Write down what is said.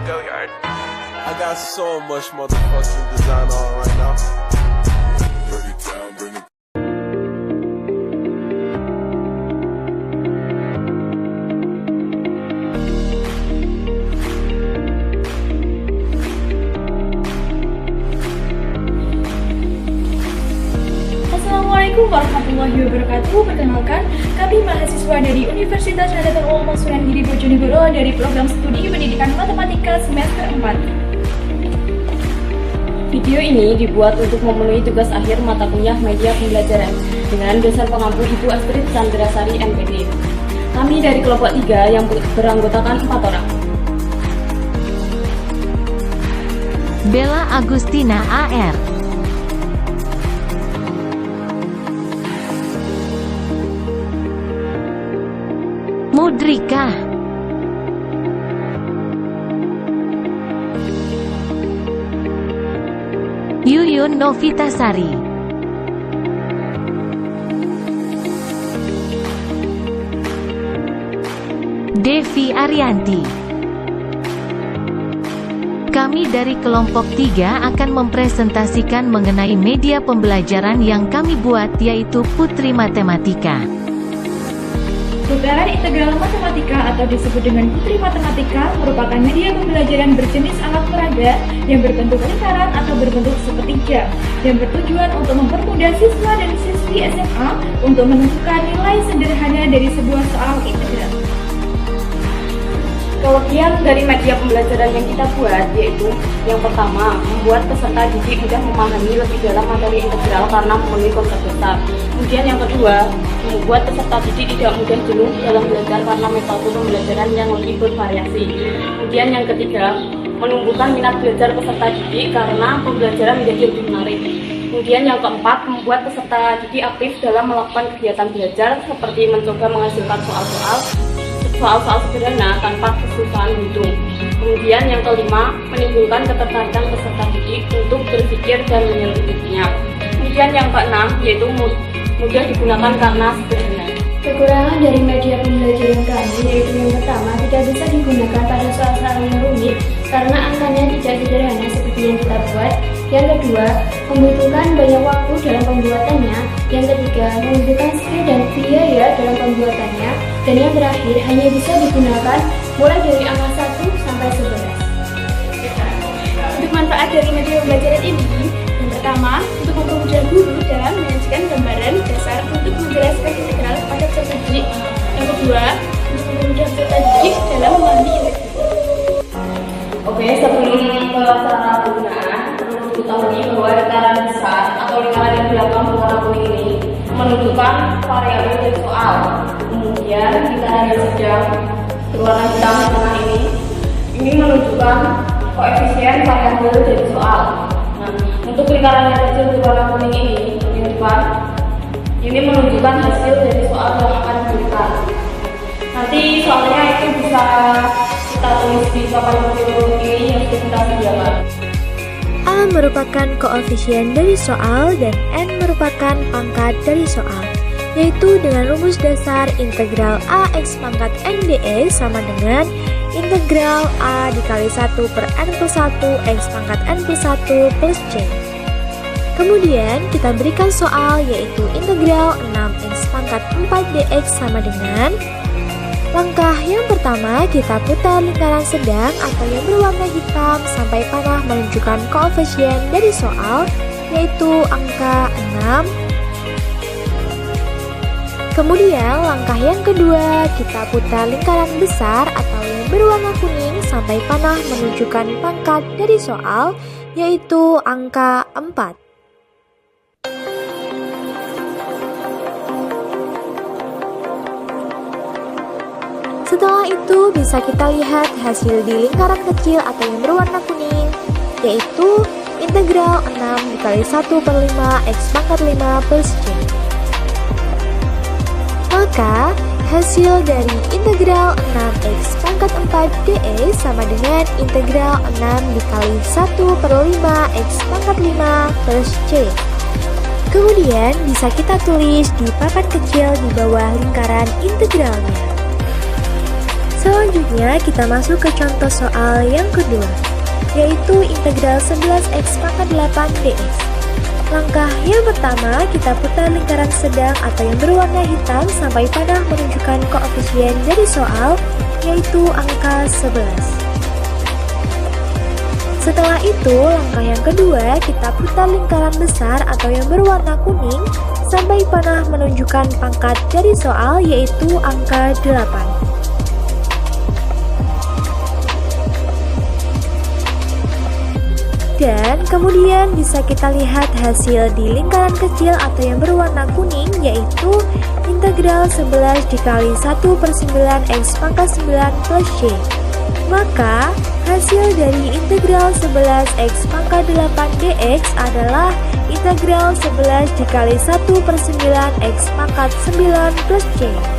I got so much motherfucking design on right now. Break it down, bring it. Assalamualaikum warahmatullahi wabarakatuh. Perkenalkan, kami mahasiswa dari Universitas Nahdlatul Ulama Sunan Giri Bojonegoro dari program studi pendidikan matematika semester 4. Video ini dibuat untuk memenuhi tugas akhir mata kuliah media pembelajaran dengan dosen pengampu Ibu Astrid Chandrasari MPD. Kami dari kelompok 3 yang beranggotakan 4 orang. Bella Agustina AR, Mudrika, Yuyun Novitasari, Devi Arianti. Kami dari kelompok 3 akan mempresentasikan mengenai media pembelajaran yang kami buat, yaitu Putri Matematika. Putaran integral matematika atau disebut dengan Putri Matematika merupakan media pembelajaran berjenis alat peraga yang berbentuk lingkaran atau berbentuk seperti jam, yang bertujuan untuk mempermudah siswa dan siswi SMA untuk menentukan nilai sederhana dari sebuah soal integral. Kelebihan dari media pembelajaran yang kita buat yaitu yang pertama, membuat peserta didik mudah memahami lebih dalam materi integral karena memenuhi konsep besar. Kemudian yang kedua, membuat peserta didik tidak mudah jenuh dalam belajar karena metode pembelajaran yang lebih bervariasi. Kemudian yang ketiga, menumbuhkan minat belajar peserta didik karena pembelajaran menjadi lebih menarik. Kemudian yang keempat, membuat peserta didik aktif dalam melakukan kegiatan belajar seperti mencoba menghasilkan soal-soal sederhana tanpa kesusahan hitung. Kemudian yang kelima, menimbulkan ketertarikan peserta didik untuk berpikir dan menyelidiknya. Kemudian yang keenam, yaitu mudah digunakan karena sederhana. Kekurangan dari media pembelajaran kami yaitu yang pertama, tidak bisa digunakan pada soal-soal yang rumit karena angkanya tidak sederhana seperti yang kita buat. Yang kedua, membutuhkan banyak waktu dalam pembuatannya. Yang ketiga, membutuhkan skill dan biaya dalam pembuatannya. Dan yang terakhir, hanya bisa digunakan mulai dari angka 1 sampai 11. Untuk manfaat dari media pembelajaran ini, yang pertama, untuk mempermudah guru dalam menyajikan gambaran dasar untuk menjelaskan integral pada peserta didik. Yang kedua, untuk mempermudah peserta didik dalam memahami integral. Oke, sebelum ke cara penggunaan, perlu diketahui bahwa lingkaran besar atau lingkaran yang belakang berwarna kuning ini menunjukkan variabel dari soal. Kemudian lingkaran yang sedang berwarna hitam di tengah ini menunjukkan koefisien variabel dari soal. Nah, untuk lingkaran yang kecil berwarna kuning ini depan, ini menunjukkan hasil dari soal yang akan diberikan. Nanti soalnya itu bisa kita tulis di papan petunjuk ini yang sudah kita sediakan. A merupakan koefisien dari soal dan N merupakan pangkat dari soal, yaitu dengan rumus dasar integral AX pangkat N dx sama dengan integral A dikali 1 per N plus 1 X pangkat N plus 1 plus C. Kemudian kita berikan soal yaitu integral 6X pangkat 4 dx sama dengan. Langkah yang pertama, kita putar lingkaran sedang atau yang berwarna hitam sampai panah menunjukkan koefisien dari soal, yaitu angka 6. Kemudian langkah yang kedua, kita putar lingkaran besar atau yang berwarna kuning sampai panah menunjukkan pangkat dari soal, yaitu angka 4. Setelah itu bisa kita lihat hasil di lingkaran kecil atau yang berwarna kuning, yaitu integral 6 dikali 1 per 5 X pangkat 5 plus C. Maka hasil dari integral 6X pangkat 4 dx sama dengan integral 6 dikali 1 per 5 X pangkat 5 plus C. Kemudian bisa kita tulis di papan kecil di bawah lingkaran integralnya. Selanjutnya kita masuk ke contoh soal yang kedua, yaitu integral 11x pangkat 8 dx. Langkah yang pertama, kita putar lingkaran sedang atau yang berwarna hitam sampai panah menunjukkan koefisien dari soal, yaitu angka 11. Setelah itu, langkah yang kedua, kita putar lingkaran besar atau yang berwarna kuning sampai panah menunjukkan pangkat dari soal, yaitu angka 8. Dan kemudian bisa kita lihat hasil di lingkaran kecil atau yang berwarna kuning, yaitu integral 11 dikali 1/9 x pangkat 9 plus y. Maka hasil dari integral 11x pangkat 8 dx adalah integral 11 dikali 1/9 x pangkat 9 plus y.